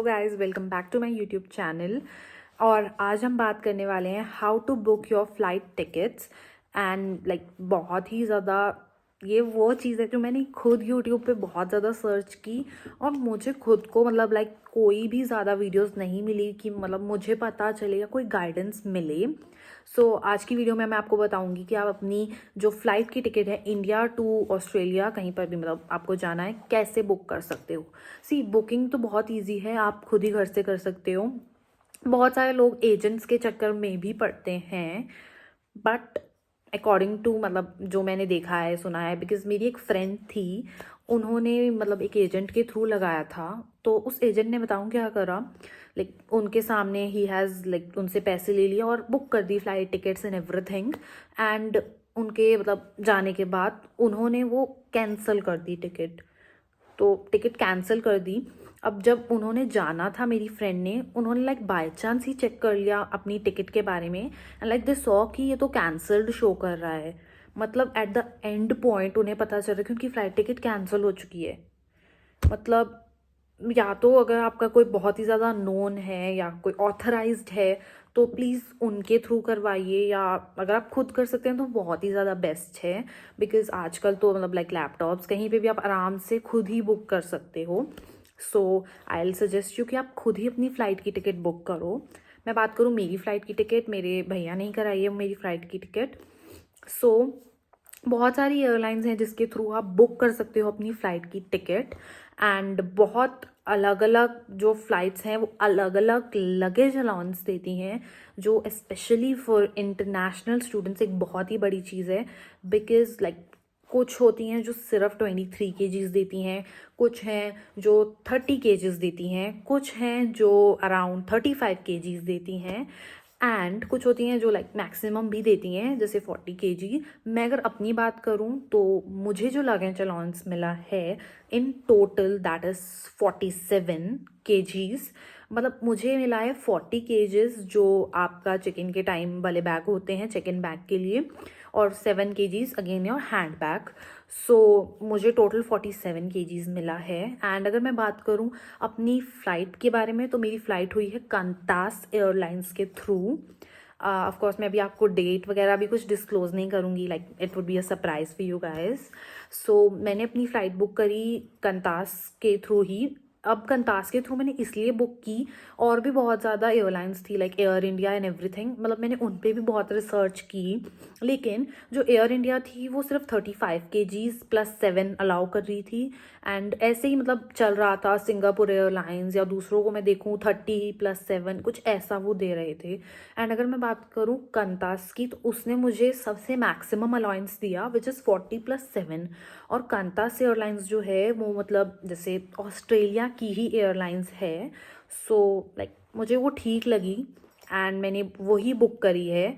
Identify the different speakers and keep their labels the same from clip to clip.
Speaker 1: Hello guys, welcome back to my YouTube channel. और आज हम बात करने वाले हैं how to book your flight tickets. And बहुत ही ज़्यादा ये वो चीज़ है जो मैंने खुद यूट्यूब पे बहुत ज़्यादा सर्च की और मुझे खुद को कोई भी ज़्यादा वीडियोस नहीं मिली कि मुझे पता चले या कोई गाइडेंस मिले। आज की वीडियो में मैं आपको बताऊंगी कि आप अपनी जो फ़्लाइट की टिकट है इंडिया टू ऑस्ट्रेलिया कहीं पर भी आपको जाना है कैसे बुक कर सकते हो। बुकिंग तो बहुत इजी है, आप खुद ही घर से कर सकते हो। बहुत सारे लोग एजेंट्स के चक्कर में भी पड़ते हैं, बट अकॉर्डिंग टू जो मैंने देखा है सुना है, बिकॉज मेरी एक फ्रेंड थी, उन्होंने एक एजेंट के थ्रू लगाया था। तो उस एजेंट ने बताऊँ क्या करा, उनके सामने ही हैज़ उनसे पैसे ले लिए और बुक कर दी flight tickets and everything. And उनके जाने के बाद उन्होंने वो कैंसिल कर दी टिकट। तो टिकट कैंसिल कर दी। अब जब उन्होंने जाना था, मेरी फ्रेंड ने, उन्होंने बाय चांस ही चेक कर लिया अपनी टिकट के बारे में एंड दे सॉ कि ये तो कैंसल्ड शो कर रहा है। एट द एंड पॉइंट उन्हें पता चल रहा है कि उनकी फ़्लाइट टिकट कैंसिल हो चुकी है। मतलब या तो अगर आपका कोई बहुत ही ज़्यादा नोन है या कोई ऑथराइज्ड है तो प्लीज़ उनके थ्रू करवाइए, या अगर आप खुद कर सकते हैं तो बहुत ही ज़्यादा बेस्ट है। बिकॉज आजकल तो लैपटॉप्स कहीं पे भी आप आराम से खुद ही बुक कर सकते हो। आई विल सजेस्ट यू कि आप खुद ही अपनी फ़्लाइट की टिकट बुक करो। मैं बात करूँ मेरी फ़्लाइट की टिकट, मेरे भैया ने ही कराई है मेरी फ़्लाइट की टिकट। बहुत सारी एयरलाइंस हैं जिसके थ्रू आप बुक कर सकते हो अपनी फ़्लाइट की टिकट। एंड बहुत अलग अलग जो फ़्लाइट्स हैं वो अलग अलग लगेज अलाउंस देती हैं, जो स्पेशली फॉर इंटरनेशनल स्टूडेंट्स एक बहुत ही बड़ी चीज़ है। बिकॉज कुछ होती हैं जो सिर्फ 23 केजीज़ देती हैं, कुछ हैं जो 30 केजीज़ देती हैं, कुछ हैं जो अराउंड 35 केजीज़ देती हैं, एंड कुछ होती हैं जो मैक्सिमम भी देती हैं जैसे 40 केजी। मैं अगर अपनी बात करूं तो मुझे जो लगेज अलाउंस मिला है in total that is 47 kgs. मुझे मिला है 40 केजीज़ जो आपका चेक इन के टाइम वाले बैग होते हैं, चेक इन बैग के लिए, और 7 kgs again your hand bag. मुझे टोटल 47 केजीज़ मिला है। एंड अगर मैं बात करूं अपनी फ़्लाइट के बारे में तो मेरी फ़्लाइट हुई है कंतास एयरलाइंस के थ्रू। ऑफ कोर्स मैं अभी आपको डेट वगैरह भी कुछ डिस्क्लोज़ नहीं करूँगी, it would be a surprise for you guys. मैंने अपनी फ़्लाइट बुक करी कंतास के थ्रू ही। अब कंतास के थ्रू मैंने इसलिए बुक की, और भी बहुत ज़्यादा एयरलाइंस थी एयर इंडिया एंड एवरीथिंग, मैंने उन पर भी बहुत रिसर्च की, लेकिन जो एयर इंडिया थी वो सिर्फ 35 केजीज़ प्लस 7 अलाउ कर रही थी। एंड ऐसे ही चल रहा था सिंगापुर एयरलाइंस या दूसरों को मैं देखूँ 30 प्लस 7 कुछ ऐसा वो दे रहे थे। एंड अगर मैं बात करूँ कंतास की तो उसने मुझे सबसे मैक्सिमम अलाउंस दिया विच इज़ 40 प्लस 7। और कंतास एयरलाइंस जो है वो जैसे ऑस्ट्रेलिया की ही एयरलाइंस है। मुझे वो ठीक लगी एंड मैंने वही बुक करी है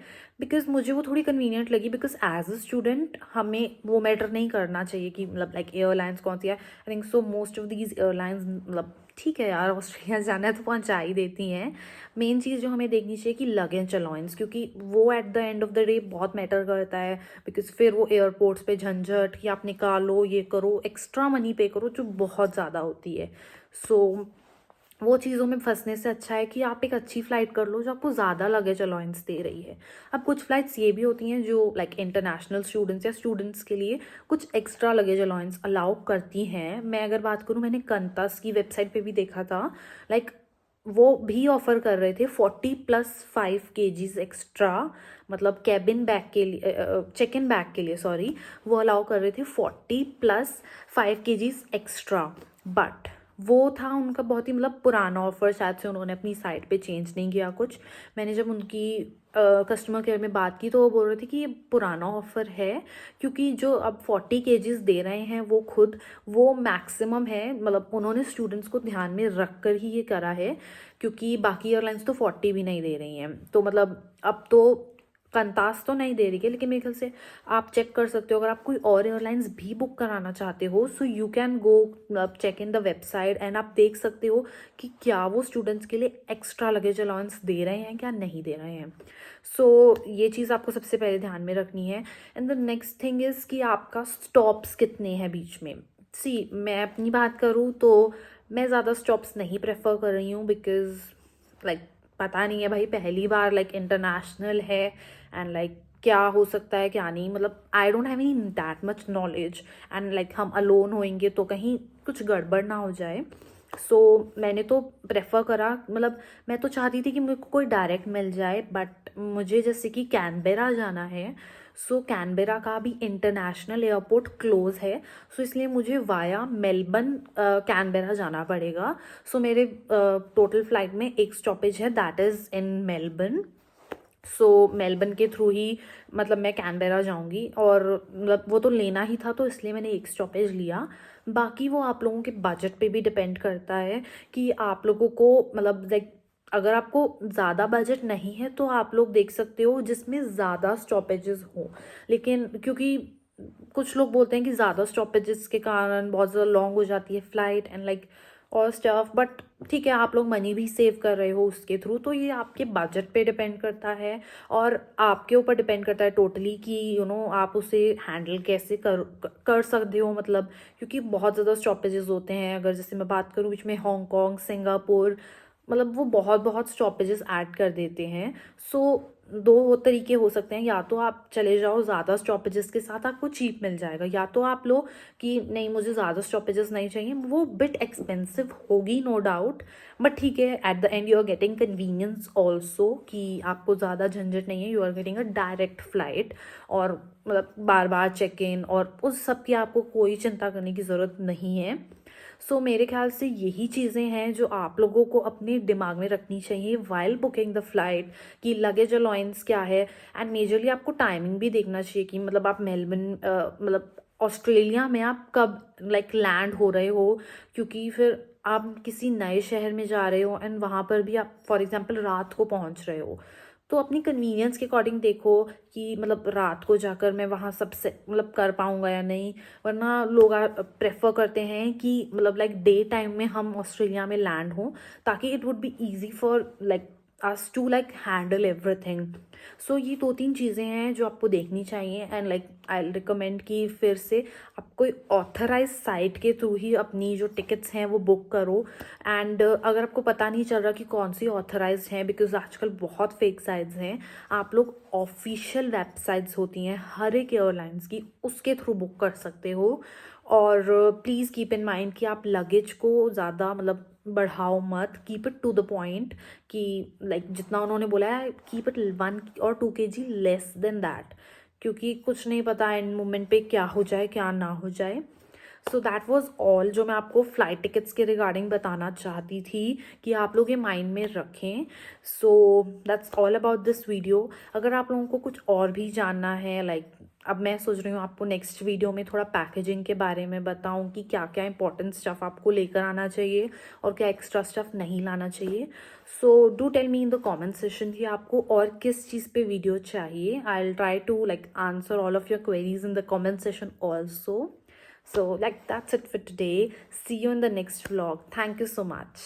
Speaker 1: बिकॉज मुझे वो थोड़ी कन्वीनियंट लगी। बिकॉज एज अ स्टूडेंट हमें वो मैटर नहीं करना चाहिए कि एयरलाइंस कौन सी है। I think so most of these airlines ठीक है यार, ऑस्ट्रेलिया जाना है तो पहुंचा ही देती हैं। मेन चीज़ जो हमें देखनी चाहिए कि लगेज अलाउंस, क्योंकि वो eight the end of the day बहुत मैटर करता है। बिकॉज फिर वो एयरपोर्ट्स पे झंझट कि आप निकालो, ये करो, एक्स्ट्रा मनी पे करो जो बहुत ज़्यादा होती है। वो चीज़ों में फंसने से अच्छा है कि आप एक अच्छी फ़्लाइट कर लो जो आपको ज़्यादा लगेज अलाउंस दे रही है। अब कुछ फ़्लाइट्स ये भी होती हैं जो इंटरनेशनल स्टूडेंट्स या स्टूडेंट्स के लिए कुछ एक्स्ट्रा लगेज अलाउंस अलाउ करती हैं। मैं अगर बात करूँ, मैंने कंतास की वेबसाइट पे भी देखा था, वो भी ऑफ़र कर रहे थे 40 plus 5 kgs extra, cabin bag के लिए, चेक इन बैग के लिए सॉरी, वो अलाउ कर रहे थे 40 प्लस 5 केजीज़ एक्स्ट्रा। बट वो था उनका बहुत ही पुराना ऑफ़र, शायद से उन्होंने अपनी साइट पे चेंज नहीं किया कुछ। मैंने जब उनकी कस्टमर केयर में बात की तो वो बोल रहे थे कि ये पुराना ऑफ़र है, क्योंकि जो अब 40 केजीज़ दे रहे हैं वो खुद वो मैक्सिमम है। उन्होंने स्टूडेंट्स को ध्यान में रख कर ही ये करा है, क्योंकि बाकी एयरलाइंस तो 40 भी नहीं दे रही हैं। तो अब तो कंतास तो नहीं दे रही है, लेकिन मेरे ख्याल से आप चेक कर सकते हो अगर आप कोई और एयरलाइंस भी बुक कराना चाहते हो। You can go check in the website and आप देख सकते हो कि क्या वो स्टूडेंट्स के लिए एक्स्ट्रा लगेज अलाउंस दे रहे हैं क्या नहीं दे रहे हैं। ये चीज़ आपको सबसे पहले ध्यान में रखनी है। And the next thing is कि आपका स्टॉप्स कितने हैं बीच में। मैं अपनी बात करूँ तो मैं ज़्यादा स्टॉप्स नहीं प्रेफर कर रही हूँ बिकॉज लाइक पता नहीं है भाई, पहली बार लाइक इंटरनेशनल है एंड लाइक क्या हो सकता है क्या नहीं, मतलब I don't have any that much knowledge and like हम अलोन होएंगे तो कहीं कुछ गड़बड़ ना हो जाए। सो मैंने तो प्रेफर करा, मतलब मैं तो चाहती थी कि मेरे को कोई डायरेक्ट मिल जाए, बट मुझे जैसे कि कैनबेरा जाना है, सो कैनबेरा का भी इंटरनेशनल एयरपोर्ट क्लोज है, सो इसलिए मुझे वाया मेलबर्न कैनबेरा जाना पड़ेगा। सो मेरे टोटल फ्लाइट में एक स्टॉपेज है, that is in Melbourne. So Melbourne के थ्रू ही मतलब मैं कैनबेरा जाऊंगी, और मतलब वो तो लेना ही था तो इसलिए मैंने एक स्टॉपेज लिया। बाकी वो आप लोगों के बजट पे भी डिपेंड करता है कि आप लोगों को मतलब लाइक अगर आपको ज़्यादा बजट नहीं है तो आप लोग देख सकते हो जिसमें ज़्यादा स्टॉपेजेस हो, लेकिन क्योंकि कुछ लोग बोलते हैं कि ज़्यादा स्टॉपेजेस के कारण बहुत ज़्यादा लॉन्ग हो जाती है फ़्लाइट एंड लाइक और स्टफ, बट ठीक है आप लोग मनी भी सेव कर रहे हो उसके थ्रू, तो ये आपके बजट पे डिपेंड करता है और आपके ऊपर डिपेंड करता है टोटली कि आप उसे हैंडल कैसे कर सकते हो, मतलब क्योंकि बहुत ज़्यादा स्टॉपेजेस होते हैं। अगर जैसे मैं बात करूँ बीच में हांगकांग, सिंगापुर, मतलब वो बहुत बहुत स्टॉपेजेस ऐड कर देते हैं। सो दो तरीके हो सकते हैं, या तो आप चले जाओ ज़्यादा स्टॉपेजेस के साथ, आपको चीप मिल जाएगा, या तो आप लो कि नहीं मुझे ज़्यादा स्टॉपेजेस नहीं चाहिए, वो बिट एक्सपेंसिव होगी नो डाउट, बट ठीक है at the end you are getting convenience also कि आपको ज़्यादा झंझट नहीं है, you are getting a direct flight, और मतलब बार बार चेक इन और उस सब की आपको कोई चिंता करने की ज़रूरत नहीं है। सो मेरे ख्याल से यही चीज़ें हैं जो आप लोगों को अपने दिमाग में रखनी चाहिए वाइल बुकिंग द फ्लाइट, कि लगेज अलाउंस क्या है, एंड मेजरली आपको टाइमिंग भी देखना चाहिए कि मतलब आप मेलबर्न मतलब ऑस्ट्रेलिया में आप कब लाइक लैंड हो रहे हो, क्योंकि फिर आप किसी नए शहर में जा रहे हो एंड वहाँ पर भी आप फॉर एग्जांपल रात को पहुँच रहे हो, तो अपनी कन्वीनियंस के अकॉर्डिंग देखो कि मतलब रात को जाकर मैं वहाँ सबसे मतलब कर पाऊँगा या नहीं, वरना लोग प्रेफर करते हैं कि मतलब लाइक डे टाइम में हम ऑस्ट्रेलिया में लैंड हों, ताकि it would be easy for like us to like handle everything. So ये दो तीन चीज़ें हैं जो आपको देखनी चाहिए, एंड लाइक आई रिकमेंड कि फिर से आप कोई ऑथराइज साइट के थ्रू ही अपनी जो टिकट्स हैं वो बुक करो। एंड अगर आपको पता नहीं चल रहा कि कौन सी ऑथराइज हैं, बिकॉज आजकल बहुत फेक साइट्स हैं, आप लोग ऑफिशियल वेबसाइट्स होती हैं हर एक एयरलाइंस की, उसके थ्रू बुक कर सकते हो। और प्लीज़ कीप इन माइंड कि आप लगेज को ज़्यादा मतलब बढ़ाओ मत, keep it to the point कि लाइक जितना उन्होंने बोला है keep it 1 or 2 kg less than that, क्योंकि कुछ नहीं पता एंड मोमेंट पे क्या हो जाए क्या ना हो जाए। सो दैट वॉज ऑल जो मैं आपको फ़्लाइट टिकट्स के रिगार्डिंग बताना चाहती थी कि आप लोग ये माइंड में रखें। So that's all about this video. अगर आप लोगों को कुछ और भी जानना है लाइक अब मैं सोच रही हूँ आपको नेक्स्ट वीडियो में थोड़ा पैकेजिंग के बारे में बताऊँ कि क्या क्या इंपॉर्टेंट स्टफ़ आपको लेकर आना चाहिए और क्या एक्स्ट्रा स्टफ़ नहीं लाना चाहिए। So do tell me in the comment session कि आपको और किस चीज़ पे वीडियो चाहिए। I will try to like answer all of your queries in the comment session also. So like that's it for today. See you in the next vlog. Thank you so much.